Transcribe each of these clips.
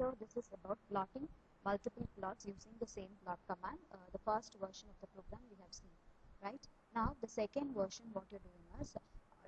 So this is about plotting multiple plots using the same plot command. The first version of the program we have seen, right? Now the second version, what you're doing is,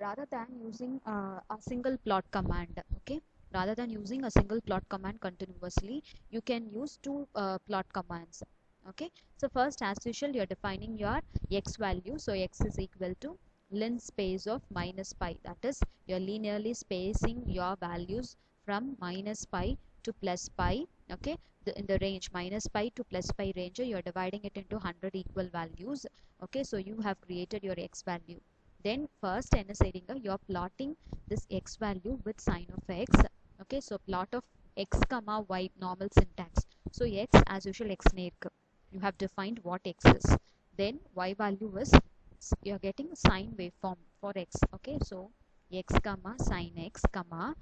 rather than using a single plot command, okay, rather than using a single plot command continuously, you can use two plot commands. Okay, so first, as usual, you're defining your x value. So x is equal to lin space of minus pi, that is, you're linearly spacing your values from minus pi to plus pi. Okay, in the range minus pi to plus pi range, you're dividing it into 100 equal values. Okay, so you have created your x value. Then first you're plotting this x value with sign of x. Okay, so plot of x comma y, normal syntax. So x, as usual, x nerk, you have defined what x is. Then y value is, you're getting sine waveform for x. Okay, so x comma sine x comma,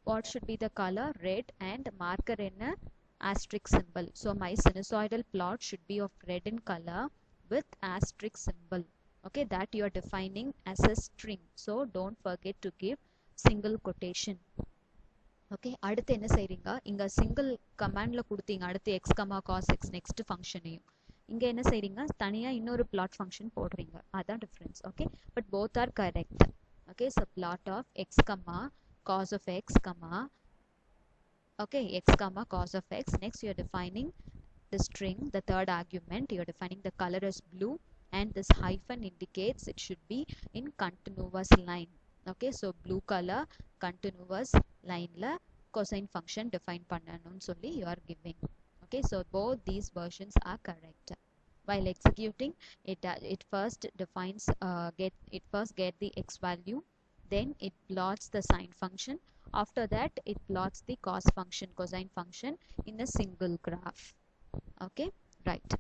what should be the color? Red, and marker in a asterisk symbol. So my sinusoidal plot should be of red in color with asterisk symbol. Okay, that you are defining as a string. So don't forget to give single quotation. Okay, அடுத்து என்ன செய்றீங்க, இங்க single கமாண்ட்ல கொடுத்தீங்க, அடுத்து x, cos x next ஃபங்க்ஷனையும் இங்க என்ன செய்றீங்க, தனியா இன்னொரு plot function போடுறீங்க, அதான் difference. Okay, but both are correct. Okay, so plot of x, cos of x, okay, x, cos of x. Next you are defining the string, the third argument, you are defining the color as blue, and this hyphen indicates it should be in continuous line. Okay, so blue color continuous line la cosine function define பண்ணனும்னு சொல்லி you are giving. Okay, so both these versions are correct. While executing it first defines get the x value, then it plots the sine function. After that it plots the cosine function in a single graph. Okay, right.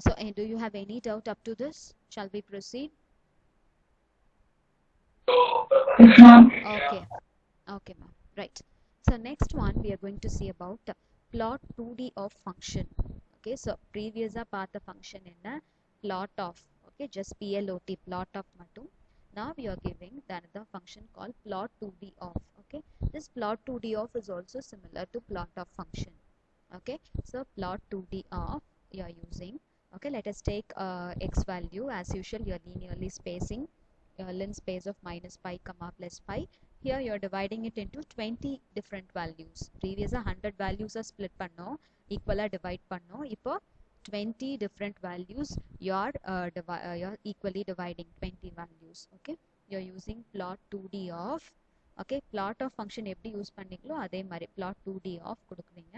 So do you have any doubt up to this? Shall we proceed? Okay, okay ma'am, right. So next one we are going to see about plot 2D of function. Okay, so previous part of function in a plot of, okay, just plot, plot of mattum. Now we are giving another function called plot 2D of. Okay, this plot 2D of is also similar to plot of function. Okay, so plot 2D of you are using. Okay, let us take x value. As usual, you are linearly spacing lin space of minus pi comma plus pi. Here you are dividing it into 20 different values. Previous 100 values are split panno, equal divide panno. Ipo 20 different values you are equally dividing 20 values. Okay, you are using plot 2D of. Okay, plot of function எப்படி use பண்ணீங்களோ அதே மாதிரி plot 2D of கொடுக்குறீங்க.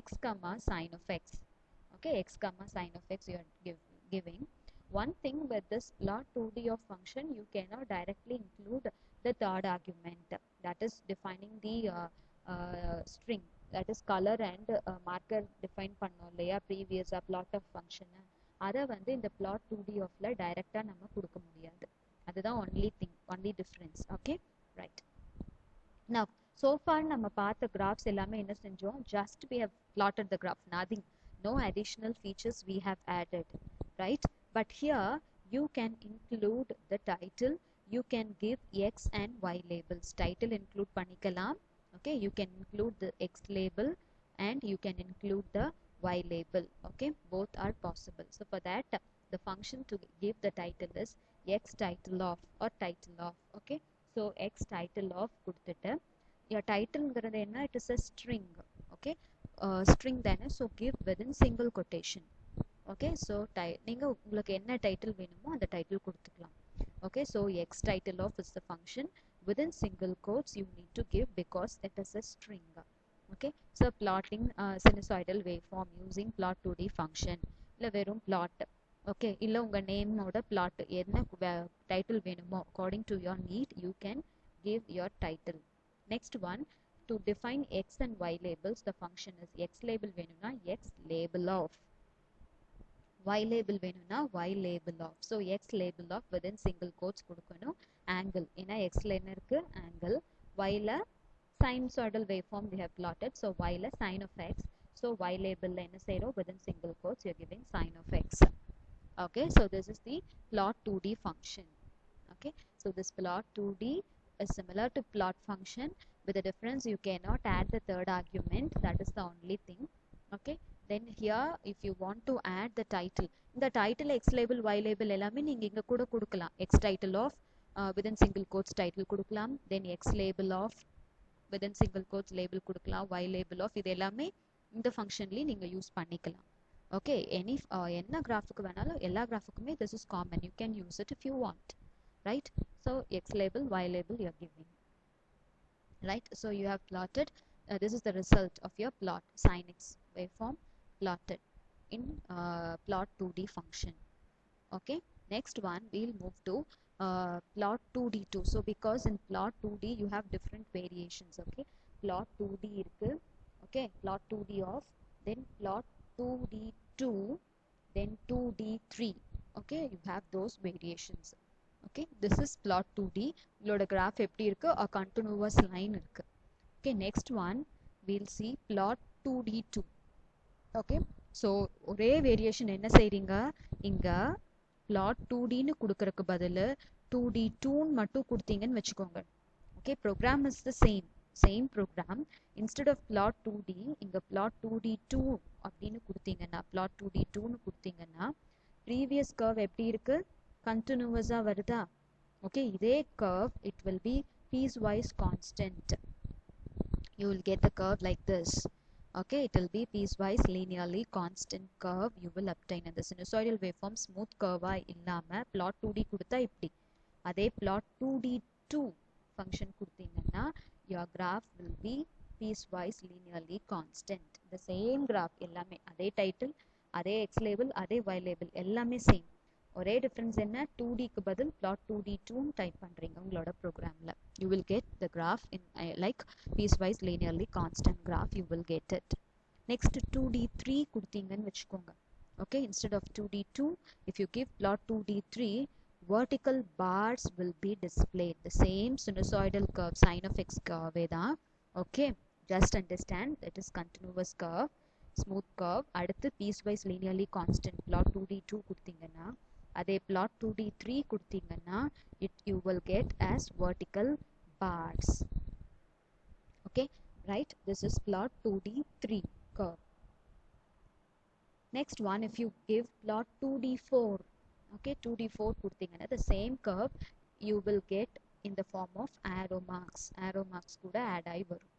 X comma sine of x. Okay, x comma sine of x you are giving. One thing with this plot 2D of function, you cannot directly include the third argument, that is defining the string, that is color and marker define பண்ணோம் இல்லையா previous plot of function, அதை வந்து இந்த plot 2D of ல டைரக்டா நம்ம கொடுக்க முடியாது. அதுதான் only difference. Okay, right. Now so far நம்ம பார்த்த graphs எல்லாமே என்ன செஞ்சோம், just we have plotted the graph, nothing, no additional features we have added, right? But here you can include the title, you can give x and y labels. Title include panikalam. Okay, you can include the x label and you can include the y label. Okay, both are possible. So for that the function to give the title is x title of or title of. Okay, so x title of கொடுத்துட்டு your title ங்கிறது என்ன, it is a string. Okay, string தானே, so give within single quotation. Okay, so நீங்க உங்களுக்கு என்ன title வேணுமோ அந்த title கொடுத்துக்கலாம். Okay, so x title of is the function within single quotes you need to give because it is a string. Okay, so plotting sinusoidal waveform using plot 2D function இல்ல வெறும் plot. Okay, இல்ல உங்க name ஓட plot என்ன title வேணுமோ according to your need you can give your title. Next one, to define x and y labels, the function is x label வேணும்னா x label of, y label வேணும்னா y label of. So x label of within single quotes கொடுக்கணும். Angle, ஏன்னா x ல என்ன இருக்கு, angle. Y ல sinusoidal waveform we have plotted, so y ல sine of x. So y label ல என்ன செய்றோம், within single quotes you are giving sine of x. Okay, so this is the plot 2D function. Okay, so this plot 2D is similar to plot function, with the difference you cannot add the third argument. That is the only thing. Okay, then here if you want to add the title, the title x label y label எல்லாமே நீங்க இங்க கூட கொடுக்கலாம். X title of within single quotes title கொடுக்கலாம், then x label of within single quotes label கொடுக்கலாம், y label of இது எல்லாமே இந்த ஃபங்க்ஷன்லயே நீங்க யூஸ் பண்ணிக்கலாம். Okay, any என்ன கிராஃபுக்கு வேணாலும் எல்லா கிராஃபுக்குமே this is common, you can use it if you want, right? So x label, y label you are giving, right? So you have plotted, this is the result of your plot, sin x waveform plotted in plot 2D function. Okay, next one we'll move to plot 2D2. So because in plot 2D you have different variations. Okay, plot 2D irukku, okay, plot 2D of, then plot 2D2, then 2D3. Okay, you have those variations. Okay, this is plot 2D. உங்களோட graph எப்படி இருக்கு, a continuous line இருக்கு. Okay, next one we'll see plot 2D2. Okay, so ஒரே variation என்ன செய்றீங்க, இங்க plot 2D னு குடுக்கறதுக்கு பதிலு 2D2 னு மட்டும் கொடுத்தீங்கன்னு வெச்சுக்கோங்க. Okay, program is the same program. Instead of plot 2D இங்க plot 2D2 அப்படினு கொடுத்தீங்கன்னா, plot 2D2 னு கொடுத்தீங்கன்னா previous curve எப்படி இருக்கு, continuous ஆ வருதா? Okay, இதே curve it will be piecewise constant. You will get the curve like this. Okay, it will be piecewise linearly constant curve you will obtain. In the sinusoidal waveform smooth curve illama plot 2D கொடுத்தா இப்படி, அதே plot 2D2 function கொடுத்தீங்கன்னா your graph will be piecewise linearly constant. The same graph எல்லாமே, அதே title, அதே x label, அதே y label எல்லாமே same. ஒரே difference என்ன, 2D க்கு பதில் plot 2D2 டைப் பண்றீங்க உங்களோட ப்ரோக்ராம்ல. You will get the graph in like piecewise linearly constant graph, you will get it. Next 2D3 கொடுத்தீங்கன்னு வெச்சுக்கோங்க. Okay, instead of 2D2 if you give plot 2D3, vertical bars will be displayed. The same sinusoidal curve, sin of x curve தான். Okay, just understand it is continuous curve, smooth curve. அடுத்து piecewise linearly constant plot 2D2 கொடுத்தீங்கன்னா, அதே plot 2D3 கொடுத்தீங்கன்னா you will get as vertical bars. Okay, right? This is plot 2D3 curve. Next one, if you give plot 2D4, okay, 2D4 கொடுத்தீங்கன்னா the same curve you will get in the form of arrow marks கூட add ஆகி வரும்.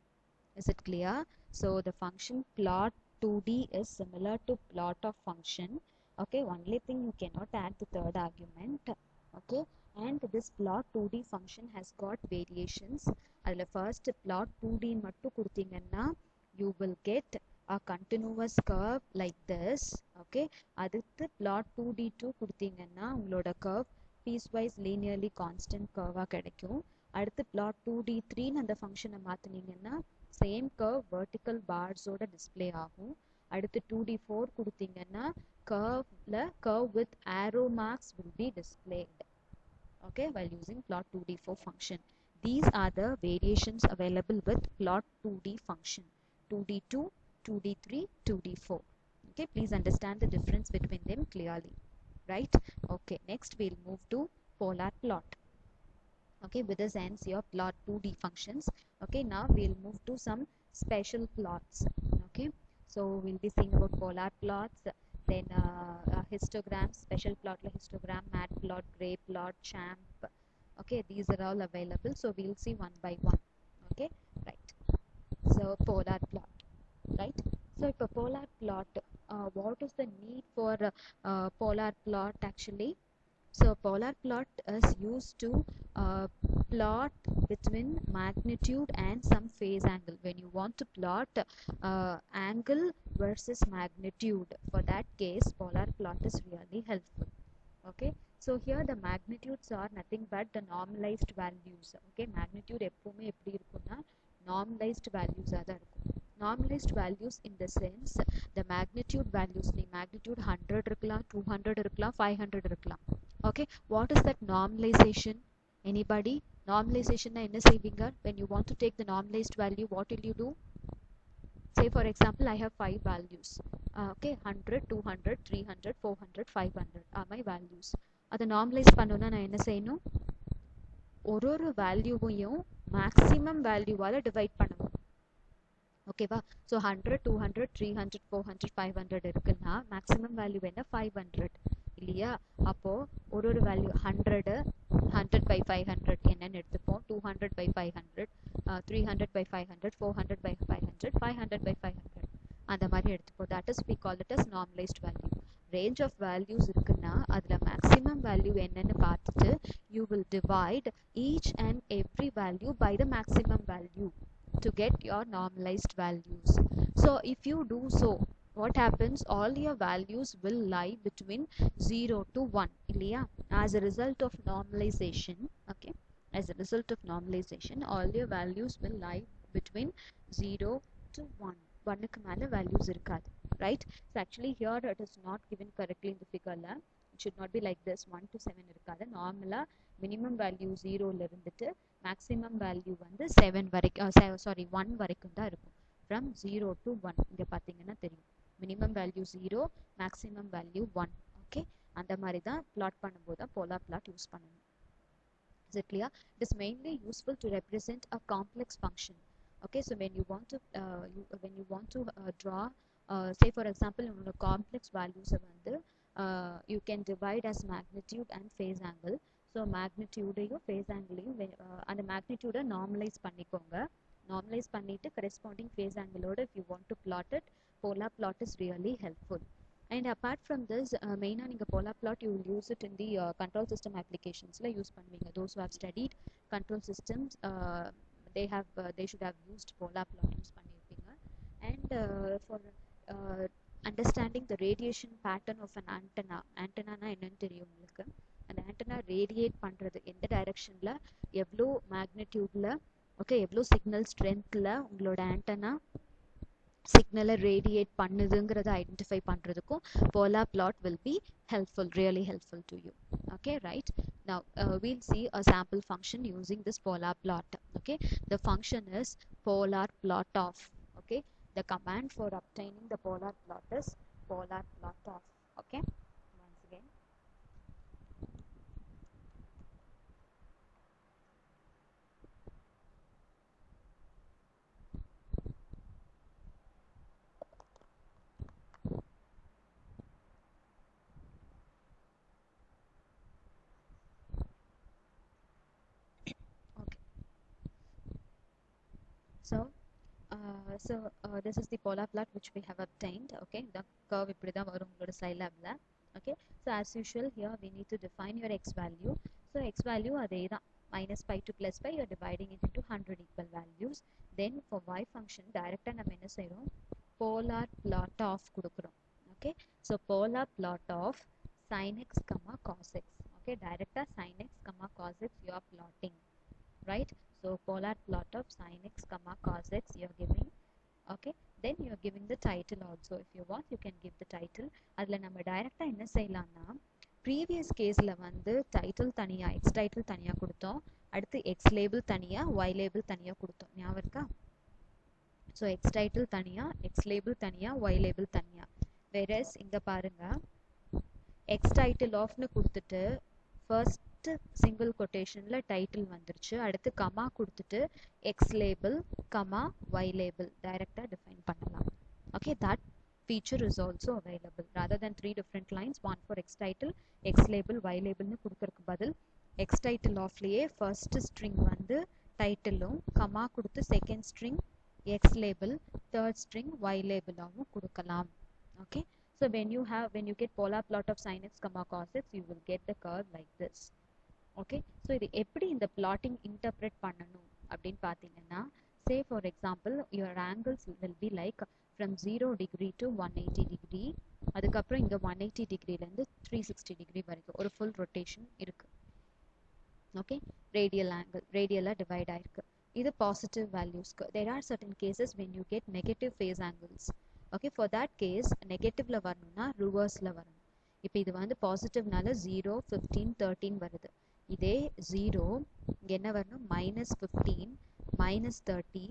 Is it clear? So the function plot 2D is similar to plot of function. Okay, only thing you cannot add the third argument. Okay, and this plot 2D function has got variations. Adula first plot 2D மட்டும் கொடுத்தீங்கன்னா you will get a continuous curve like this. Okay, அடுத்து plot 2D2 கொடுத்தீங்கன்னா உங்களோட curve piecewise linearly constant curve கிடைக்கும். அடுத்து plot 2D3 அந்த ஃபங்க்ஷனை மாத்துனீங்கன்னா same curve vertical bars ஓட display ஆகும். அடுத்து 2D4 கொடுத்தீங்கன்னா curve with arrow marks will be displayed. Okay, while using plot 2D4 function. These are the variations available with plot 2D function, 2D2, 2D3, 2D4. Okay, please understand the difference between them clearly, right? Okay, next we'll move to polar plot. Okay, with this ends your plot 2D functions. Okay, now we'll move to some special plots. Okay, so we'll be seeing about polar plots, then histogram, special plot like histogram, matplot, gray plot, champ. Okay, these are all available, so we'll see one by one. Okay, right? So polar plot, right? So if a polar plot, what is the need for polar plot actually? So polar plot is used to plot between magnitude and some phase angle. When you want to plot angle versus magnitude, for that case polar plot is really helpful. Okay, so here the magnitudes are nothing but the normalized values. Okay, magnitude எப்பவுமே எப்படி இருக்கும்னா normalized values ஆ தான் இருக்கும். Normalized values in the sense the magnitude values, magnitude 100 இருக்கலாம், 200 இருக்கலாம், 500 இருக்கலாம். Okay, what is that normalization? Anybody? Normalization na enna seiveenga? When you want to take the normalized value, what will you do? Say for example I have 5 values. Okay, 100, 200, 300, 400, 500 are my values. Adha normalize pannona na enna seiyanum? ஒரு வேல்யூவையும் maximum வேல்யூவால் divide பண்ணுவோம். ஓகேவா? So 100, 200, 300, 400, 500 இருக்குன்னா maximum value என்ன 500 இல்லையா? அப்போது ஒரு value 100 100 by 500 என்னன்னு எடுத்துப்போம். 200 by 500, 300 by 500, 400 by 500, 500 by 500 அந்த மாதிரி எடுத்துப்போம். That is we call it as normalized value. Range of values இருக்குன்னா அதில் maximum value என்னன்னு பார்த்துட்டு you will divide each and every value by the maximum value to get your normalized values. So if you do so, what happens? All your values will lie between 0 to 1 இல்லையா? As a result of normalization, okay, as a result of normalization all your values will lie between 0 to 1. 1க்கு மேல values இருக்காது, right? So actually here it is not given correctly in the figure la. It should not be like this. 1 to 7 இருக்காது. நார்மலா minimum value 0ல இருந்துட்டு maximum value வந்து 7 வரைக்கும் sorry 1 வரைக்கும் தான் இருக்கும். from 0 to 1 இங்க பாத்தீங்கன்னா தெரியும். minimum value 0, maximum value 1. okay, அந்த மாதிரி தான் plot பண்ணும்போது தான் polar plot யூஸ் பண்ணணும். Is it clear? It is mainly useful to represent a complex function. Okay, so when you want to draw say for example உங்களோட complex values வந்து you can divide as magnitude and phase angle. So magnitudeையும் phase angleையும் அந்த magnitude normalize பண்ணிக்கோங்க. Normalize பண்ணிட்டு corresponding phase angle-ஓட if you want to plot it, polar plot is really helpful. And apart from this, main நீங்க polar plot you will use it in the control system applications la use பண்ணுவீங்க. Those who have studied control systems, they should have used polar plot use பண்ணிருப்பீங்க. And for understanding the radiation pattern of an antenna na என்னன்னு தெரியும் உங்களுக்கு? அந்த antenna radiate பண்றது எந்த டைரக்ஷன்ல, எவ்வளோ மேக்னிடியூட்ல, ஓகே, எவ்வளோ சிக்னல் ஸ்ட்ரென்த்ல உங்களோட ஆண்டனா சிக்னலை ரேடியேட் பண்ணுதுங்கிறத ஐடென்டிஃபை பண்றதுக்கும் polar plot will be helpful, really helpful to you. Okay, right? Now we'll see a sample function using this polar plot. Okay, the function is polar plot of. Okay, the command for obtaining the polar plot is polar plot of. Okay, once again. So this is the polar plot which we have obtained. Okay, the curve இப்படி தான் வரும் உங்களோட Scilabல. Okay, so as usual here we need to define your x value. So x value அதே தான், minus pi to plus pi, you're dividing it into 100 equal values. Then for y function directly நம்ம என்ன செய்றோம், polar plot of கொடுக்கிறோம். Okay, so polar plot of sin x comma cos x. Okay, directly sin x comma cos x you are plotting, right? So polar plot of sin x comma cos x you are giving. Okay, then you are giving the title also. If you want you can give the title. அதில் நம்ம டைரக்டா என்ன செய்யலாம்னா, previous கேஸில் வந்து title தனியாக, X title தனியாக கொடுத்தோம், அடுத்து எக்ஸ் லேபிள் தனியாக, ஒய் லேபிள் தனியாக கொடுத்தோம், ஞாபகம் இருக்கா? ஸோ எக்ஸ் டைட்டில் தனியாக, எக்ஸ் லேபிள் தனியாக, ஒய் லேபிள் தனியாக. வேறஸ் இங்கே பாருங்க, எக்ஸ் டைட்டில் ஆஃப்னு கொடுத்துட்டு ஃபர்ஸ்ட் சிங்கிள் கொட்டேஷனில் டைட்டில் வந்துருச்சு, அடுத்து கமா கொடுத்துட்டு X label comma Y label டைரெக்டாக டிஃபைன் பண்ணலாம். Okay, that feature is also available rather than 3 different lines, one for x title, x label, y label னு கொடுக்கறதுக்கு பதில் x title ஆஃப்லயே ஃபர்ஸ்ட் ஸ்ட்ரிங் வந்து டைட்டிலும் comma கொடுத்து second string x label, third string y label ஆவும் கொடுக்கலாம். Okay, so when you get polar plot of sin x comma cos x you will get the curve like this. Okay, so இது எப்படி இந்த plotting interpret பண்ணணும் அப்படின்னு பார்த்தீங்கன்னா, say for example your angles will be like from 0 degree to 180 degree, அதுக்கப்புறம் இங்க 180 degreeலேருந்து 360 degree வரைக்கும் ஒரு full rotation இருக்கு. Okay, radial angle, radial divide ஆயிருக்கு. இது positive values. There are certain cases when you get negative phase angles. Okay, for that case நெகட்டிவ்ல வரணும்னா ரிவர்ஸ்ல வரணும். இப்போ இது வந்து பாசிட்டிவ்னால 0, 15, 13 வருது. இதே 0 இங்க என்ன வரணும், -15, -30,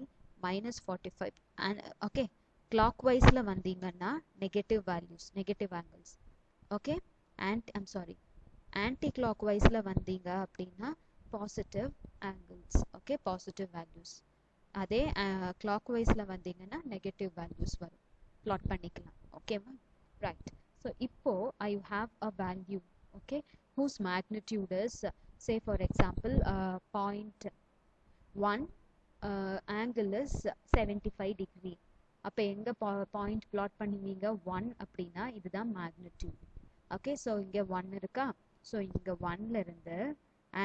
-45. and okay, clockwise-ல வந்தீங்கன்னா negative values, negative angles. Okay, and I'm sorry, anti clockwise-ல வந்தீங்க அப்படின்னா positive angles, okay, positive values. அதே clockwise-ல வந்தீங்கன்னா negative values வரும். plot பண்ணிக்கலாம். ஓகேவா? Right. So இப்போ I have a value, okay, whose magnitude is, say for example, 0.1, angle is 75 degree. அப்போ எங்க point plot பண்ணுவீங்க? 1 அப்படின்னா இதுதான் magnitude. ஓகே, ஸோ இங்கே 1 இருக்கா? ஸோ இங்கே 1ல இருந்து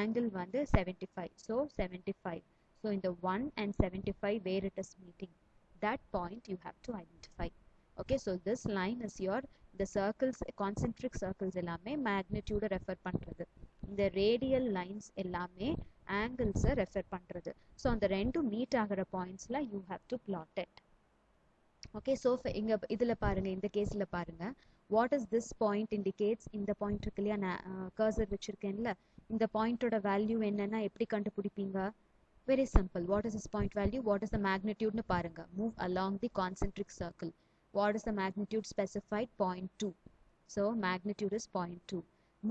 angle வந்து 75. So 75. So in the 1 and 75 where it is meeting, that point you have to identify. Okay, so this line is your, the circles, concentric circles எல்லாமே magnitude refer பண்றது. இந்த radial lines எல்லாமே angles refer பண்றது. So அந்த ரெண்டும் meet ஆகிற pointsல you have to plot it. Okay, so இங்க இதுல பாருங்க, இந்த கேஸ்ல பாருங்க, what is this point indicates? இந்த பாயிண்ட் இருக்கு இல்லையா, நான் கர்சர் வச்சிருக்கேன்ல, இந்த பாயிண்டோட வேல்யூ என்னன்னா எப்படி கண்டுபிடிப்பீங்க? Very simple. What is this point value? What is the magnitude னு பாருங்க. Move along the concentric circle. What is the magnitude specified? 0.2. So magnitude is 0.2.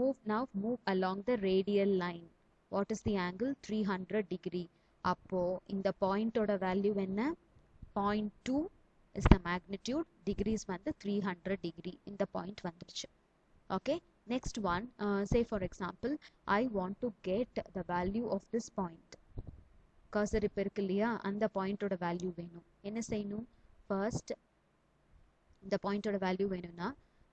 Move along the radial line. What is the angle? 300 degree. அப்போ இந்த பாயிண்டோட value என்ன? 0.2 is the magnitude. Degrees வந்து 300 degree. இந்த point வந்துருச்சு. Okay, next one, say for example, I want to get the value of this point. Cursor இப்போ இருக்கு இல்லையா, அந்த பாயிண்டோட வேல்யூ வேணும். என்ன செய்யணும்? ஃபர்ஸ்ட் இந்த பாயிண்டோட வேல்யூ வேணும்னா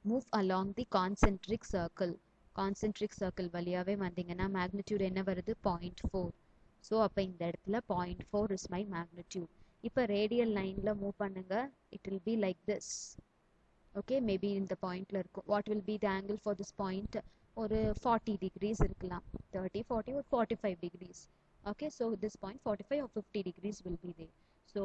move along the concentric circle. Concentric circle வழியாவே வந்தீங்கன்னா மேக்னிடியூட் என்ன வருது? 0.4. ஸோ அப்போ இந்த இடத்துல 0.4 இஸ் மை மேக்னிடியூட். இப்போ ரேடியல் லைன்ல மூவ் பண்ணுங்க, it will be like this. Okay, maybe இந்த பாயிண்ட்ல இருக்கும். What will be the angle for this point? ஒரு 40 degrees இருக்கலாம், 30, 40 or 45 degrees. Okay, so this point 45 or 50 degrees will be there. So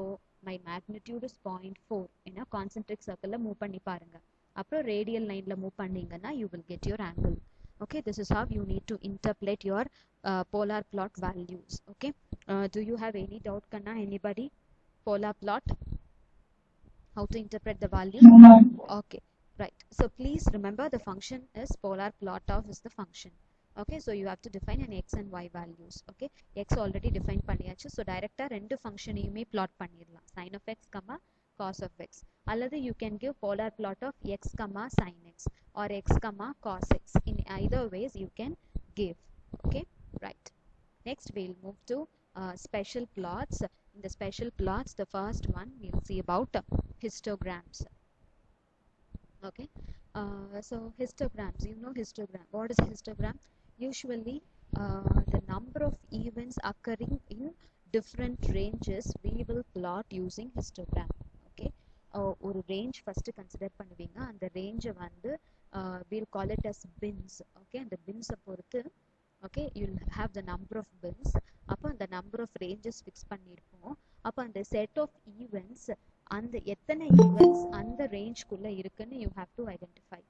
my magnitude is 0.4. in a concentric circle move பண்ணி பாருங்க. அப்புறம் radial line ல move பண்ணீங்கன்னா you will get your angle. Okay, this is how you need to interpolate your polar plot values. Okay, do you have any doubt, Kanna? Anybody? Polar plot, how to interpret the value? Okay, right. So please remember the function is polar plot of is the function. Okay, so you have to define an x and y values. Okay, x already define பண்ணியாச்சு. So directா ரெண்டு ஃபங்க்ஷனையுமே plot பண்ணிடலாம். sin of x, cos of x. அல்லது you can give polar plot of x, sin x or x, cos x. In either ways you can give. Okay, right. Next we'll move to special plots. In the special plots, the first one we'll see about histograms. Okay, so histograms, you know histogram. What is histogram? Usually the number of events occurring in different ranges we will plot using histogram. Okay, ஒரு range first consider பண்ணுவீங்க. அந்த range வந்து we'll call it as bins. Okay, அந்த bins பொறுத்து, okay, you'll have the number of bins. அப்போ அந்த number of ranges fix பண்ணிருப்போம். அப்போ அந்த set of events, அந்த எத்தனை events அந்த range குள்ள இருக்குன்னு you have to identify.